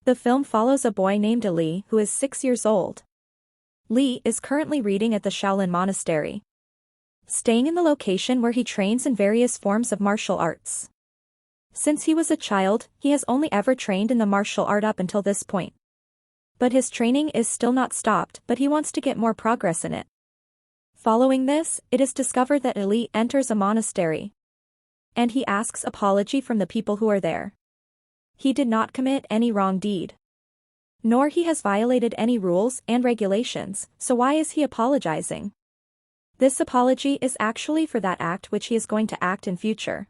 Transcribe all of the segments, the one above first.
The film follows a boy named Li who is 6 years old. Li is currently reading at the Shaolin monastery, staying in the location where he trains in various forms of martial arts. Since he was a child, he has only ever trained in the martial art up until this point. But his training is still not stopped, but he wants to get more progress in it. Following this, it is discovered that Li enters a monastery, and he asks apology from the people who are there. He did not commit any wrong deed, nor he has violated any rules and regulations, so why is he apologizing? This apology is actually for that act which he is going to act in future.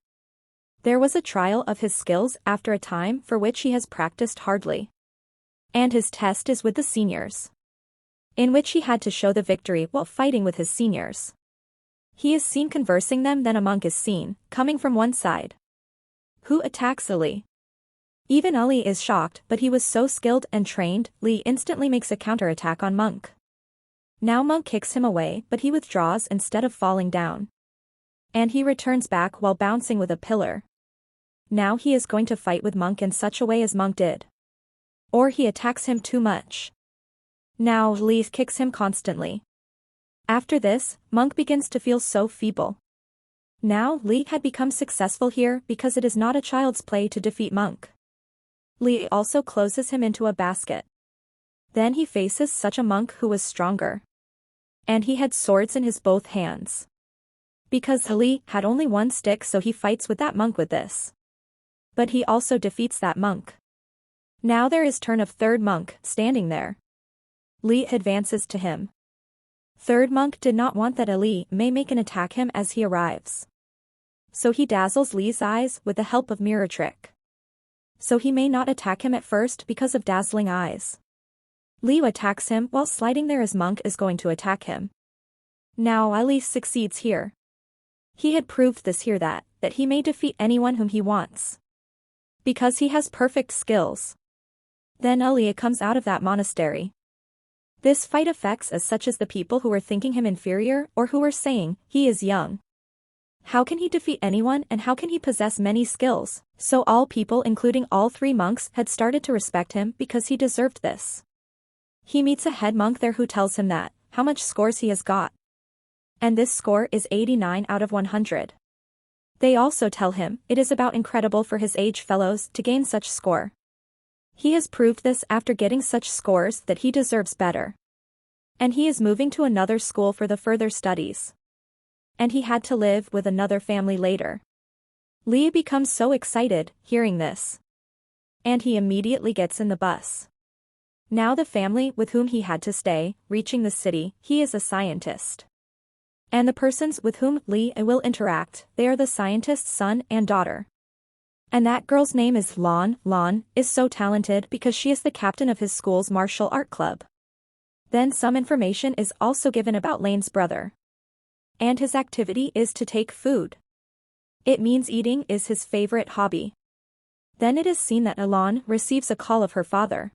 There was a trial of his skills after a time for which he has practiced hardly. And his test is with the seniors, in which he had to show the victory while fighting with his seniors. He is seen conversing them, then a monk is seen, coming from one side, who attacks Ali. Even Ali is shocked, but he was so skilled and trained, Li instantly makes a counterattack on monk. Now monk kicks him away, but he withdraws instead of falling down. And he returns back while bouncing with a pillar. Now he is going to fight with monk in such a way as monk did. Or he attacks him too much. Now Li kicks him constantly. After this, monk begins to feel so feeble. Now Li had become successful here because it is not a child's play to defeat monk. Li also closes him into a basket. Then he faces such a monk who was stronger. And he had swords in his both hands. Because Li had only one stick, so he fights with that monk with this. But he also defeats that monk. Now there is turn of third monk, standing there. Li advances to him. Third monk did not want that Ali may make an attack him as he arrives. So he dazzles Li's eyes with the help of mirror trick. So he may not attack him at first because of dazzling eyes. Li attacks him while sliding there as monk is going to attack him. Now Ali succeeds here. He had proved this here that he may defeat anyone whom he wants. Because he has perfect skills. Then Ali comes out of that monastery. This fight affects as such as the people who were thinking him inferior or who were saying, he is young. How can he defeat anyone and how can he possess many skills? So all people including all 3 monks had started to respect him because he deserved this. He meets a head monk there who tells him that, how much scores he has got. And this score is 89 out of 100. They also tell him, it is about incredible for his age fellows to gain such score. He has proved this after getting such scores that he deserves better. And he is moving to another school for the further studies. And he had to live with another family later. Li becomes so excited, hearing this. And he immediately gets in the bus. Now the family with whom he had to stay, reaching the city, he is a scientist. And the persons with whom Li will interact, they are the scientist's son and daughter. And that girl's name is Lan. Lan is so talented because she is the captain of his school's martial art club. Then some information is also given about Lane's brother. And his activity is to take food. It means eating is his favorite hobby. Then it is seen that Lan receives a call of her father.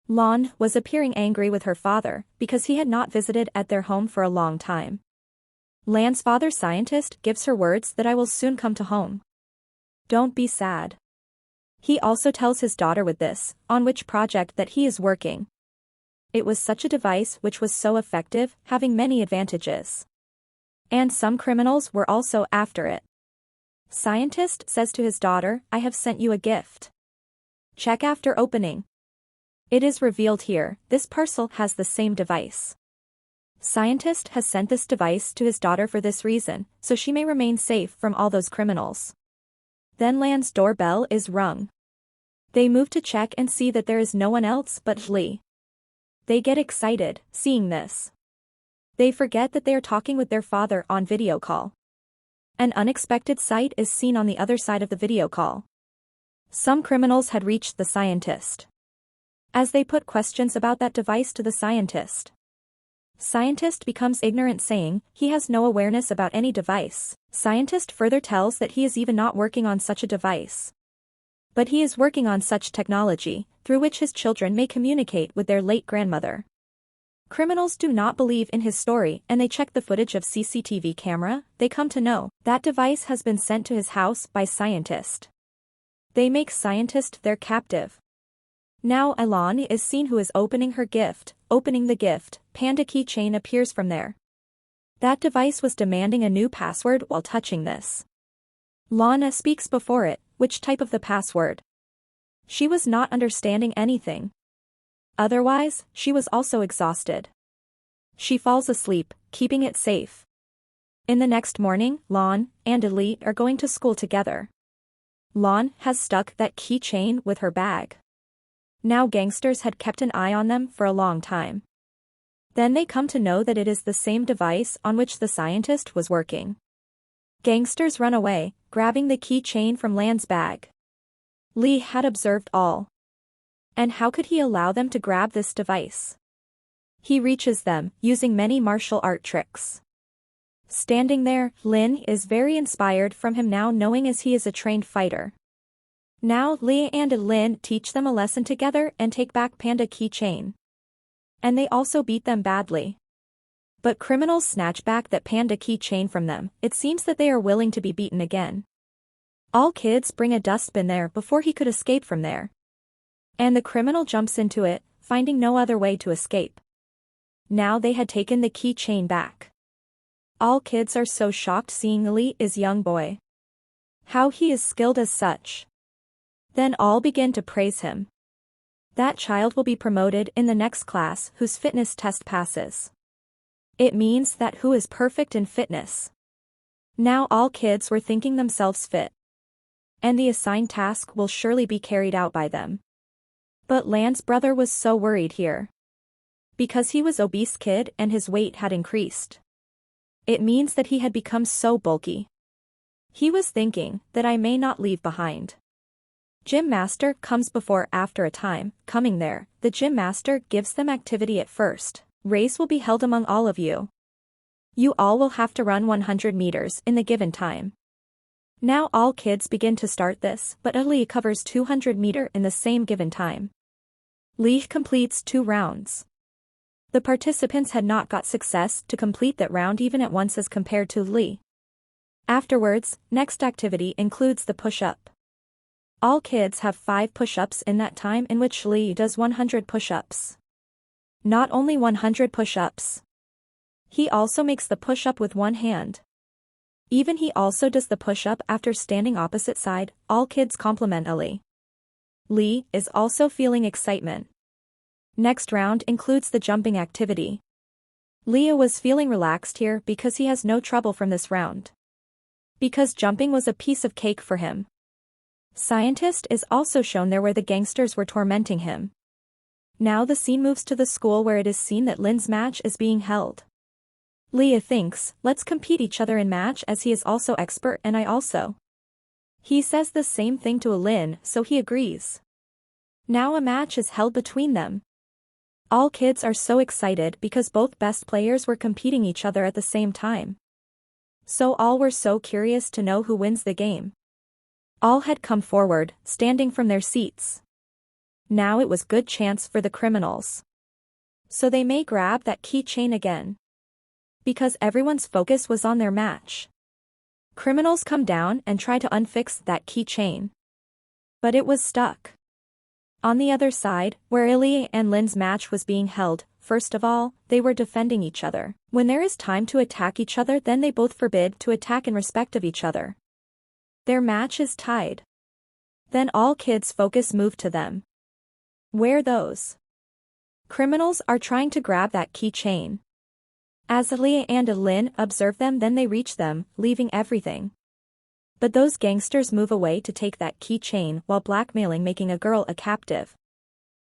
Lan was appearing angry with her father because he had not visited at their home for a long time. Lan's father scientist gives her words that I will soon come to home. Don't be sad. He also tells his daughter with this, on which project that he is working. It was such a device which was so effective, having many advantages. And some criminals were also after it. Scientist says to his daughter, I have sent you a gift. Check after opening. It is revealed here, this parcel has the same device. Scientist has sent this device to his daughter for this reason, so she may remain safe from all those criminals. Then Lan's doorbell is rung. They move to check and see that there is no one else but Li. They get excited, seeing this. They forget that they are talking with their father on video call. An unexpected sight is seen on the other side of the video call. Some criminals had reached the scientist. As they put questions about that device to the scientist. Scientist becomes ignorant, saying, he has no awareness about any device. Scientist further tells that he is even not working on such a device. But he is working on such technology, through which his children may communicate with their late grandmother. Criminals do not believe in his story and they check the footage of CCTV camera, they come to know that device has been sent to his house by scientist. They make scientist their captive. Now Alani is seen who is opening her gift. Opening the gift, Panda keychain appears from there. That device was demanding a new password while touching this. Lana speaks before it, which type of the password? She was not understanding anything. Otherwise, she was also exhausted. She falls asleep, keeping it safe. In the next morning, Lon and Elite are going to school together. Lon has stuck that keychain with her bag. Now gangsters had kept an eye on them for a long time. Then they come to know that it is the same device on which the scientist was working. Gangsters run away, grabbing the keychain from Lan's bag. Lee had observed all. And how could he allow them to grab this device? He reaches them, using many martial art tricks. Standing there, Lin is very inspired from him now, knowing as he is a trained fighter. Now Lee and Lin teach them a lesson together and take back Panda keychain. And they also beat them badly. But criminals snatch back that Panda keychain from them. It seems that they are willing to be beaten again. All kids bring a dustbin there before he could escape from there. And the criminal jumps into it, finding no other way to escape. Now they had taken the keychain back. All kids are so shocked seeing Lee's young boy. How he is skilled as such. Then all begin to praise him. That child will be promoted in the next class whose fitness test passes. It means that who is perfect in fitness. Now all kids were thinking themselves fit. And the assigned task will surely be carried out by them. But Lan's brother was so worried here. Because he was obese kid and his weight had increased. It means that he had become so bulky. He was thinking that I may not leave behind. Gym master comes before after a time, coming there, the gym master gives them activity at first. Race will be held among all of you. You all will have to run 100 meters in the given time. Now all kids begin to start this, but Ali covers 200 meter in the same given time. Lee completes 2 rounds. The participants had not got success to complete that round even at once as compared to Lee. Afterwards, next activity includes the push-up. All kids have 5 push-ups in that time, in which Lee does 100 push-ups. Not only 100 push-ups. He also makes the push-up with one hand. Even he also does the push-up after standing opposite side. All kids compliment Ali. Lee is also feeling excitement. Next round includes the jumping activity. Leah was feeling relaxed here because he has no trouble from this round. Because jumping was a piece of cake for him. Scientist is also shown there where the gangsters were tormenting him. Now the scene moves to the school where it is seen that Lin's match is being held. Leah thinks, let's compete each other in match as he is also expert and I also. He says the same thing to Lin, so he agrees. Now a match is held between them. All kids are so excited because both best players were competing each other at the same time. So all were so curious to know who wins the game. All had come forward, standing from their seats. Now it was good chance for the criminals. So they may grab that keychain again. Because everyone's focus was on their match. Criminals come down and try to unfix that keychain. But it was stuck. On the other side, where Ilya and Lin's match was being held, first of all, they were defending each other. When there is time to attack each other, then they both forbid to attack in respect of each other. Their match is tied. Then all kids' focus moved to them. Where those criminals are trying to grab that keychain. As Ilya and Lin observe them, then they reach them, leaving everything. But those gangsters move away to take that keychain while blackmailing, making a girl a captive.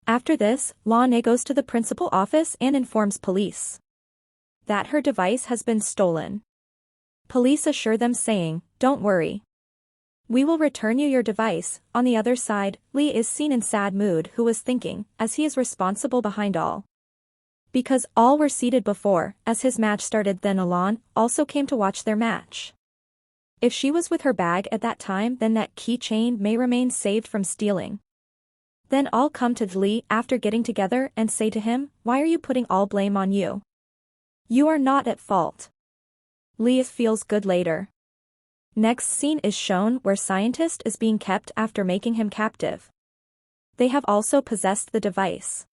After this, Lana goes to the principal office and informs police that her device has been stolen. Police assure them saying, don't worry. We will return you your device. On the other side, Lee is seen in sad mood who was thinking, as he is responsible behind all. Because all were seated before, as his match started, then Alon also came to watch their match. If she was with her bag at that time, then that keychain may remain saved from stealing. Then all come to Lee after getting together and say to him, why are you putting all blame on you? You are not at fault. Lee feels good later. Next scene is shown where scientist is being kept after making him captive. They have also possessed the device.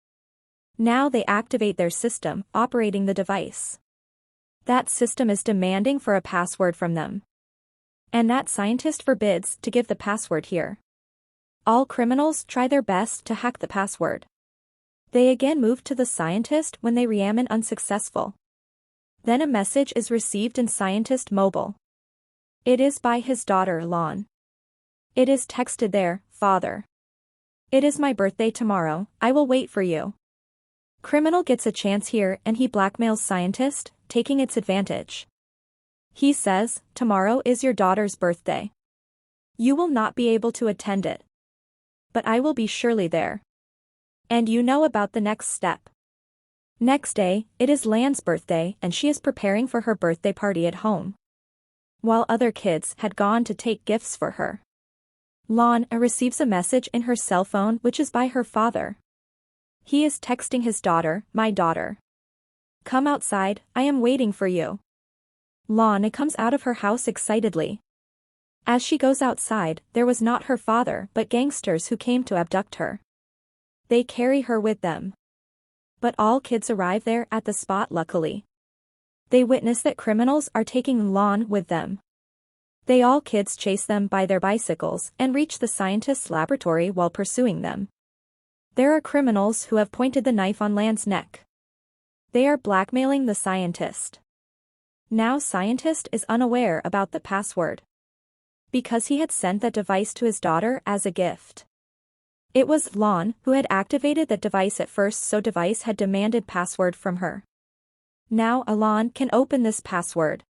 Now they activate their system, operating the device. That system is demanding for a password from them. And that scientist forbids to give the password here. All criminals try their best to hack the password. They again move to the scientist when they reaman unsuccessful. Then a message is received in scientist mobile. It is by his daughter Lon. It is texted there, "Father. It is my birthday tomorrow, I will wait for you." Criminal gets a chance here and he blackmails scientist, taking its advantage. He says, "Tomorrow is your daughter's birthday. You will not be able to attend it. But I will be surely there. And you know about the next step." Next day, it is Lan's birthday and she is preparing for her birthday party at home. While other kids had gone to take gifts for her. Lan receives a message in her cell phone which is by her father. He is texting his daughter, "My daughter. Come outside, I am waiting for you." Lan comes out of her house excitedly. As she goes outside, there was not her father but gangsters who came to abduct her. They carry her with them. But all kids arrive there at the spot luckily. They witness that criminals are taking Lan with them. They all kids chase them by their bicycles and reach the scientist's laboratory while pursuing them. There are criminals who have pointed the knife on Lan's neck. They are blackmailing the scientist. Now scientist is unaware about the password. Because he had sent that device to his daughter as a gift. It was Lan who had activated that device at first, so device had demanded password from her. Now Alan can open this password.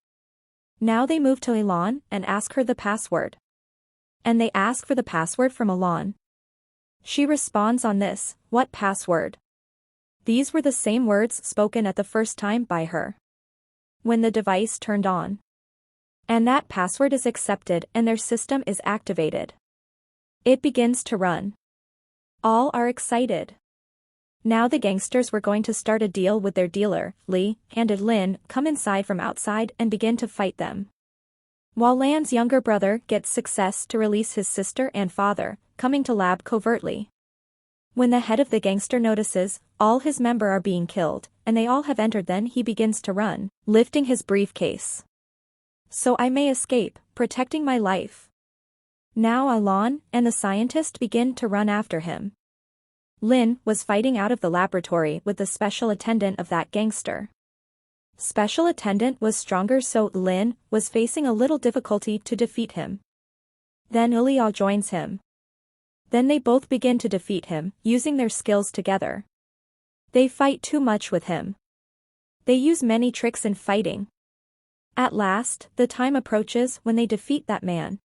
Now they move to Elan and ask her the password. And they ask for the password from Elan. She responds on this, "What password?" These were the same words spoken at the first time by her. When the device turned on. And that password is accepted and their system is activated. It begins to run. All are excited. Now the gangsters were going to start a deal with their dealer, Lee, and Lin come inside from outside and begin to fight them. While Lan's younger brother gets success to release his sister and father, coming to lab covertly. When the head of the gangster notices, all his members are being killed, and they all have entered, then he begins to run, lifting his briefcase. "So I may escape, protecting my life." Now Alan and the scientist begin to run after him. Lin was fighting out of the laboratory with the special attendant of that gangster. Special attendant was stronger, so Lin was facing a little difficulty to defeat him. Then Uliao joins him. Then they both begin to defeat him, using their skills together. They fight too much with him. They use many tricks in fighting. At last, the time approaches when they defeat that man.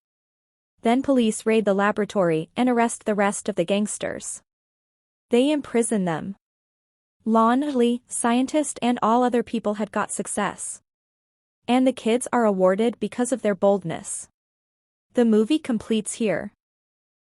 Then police raid the laboratory and arrest the rest of the gangsters. They imprison them. Lan, Lee, scientist and all other people had got success. And the kids are awarded because of their boldness. The movie completes here.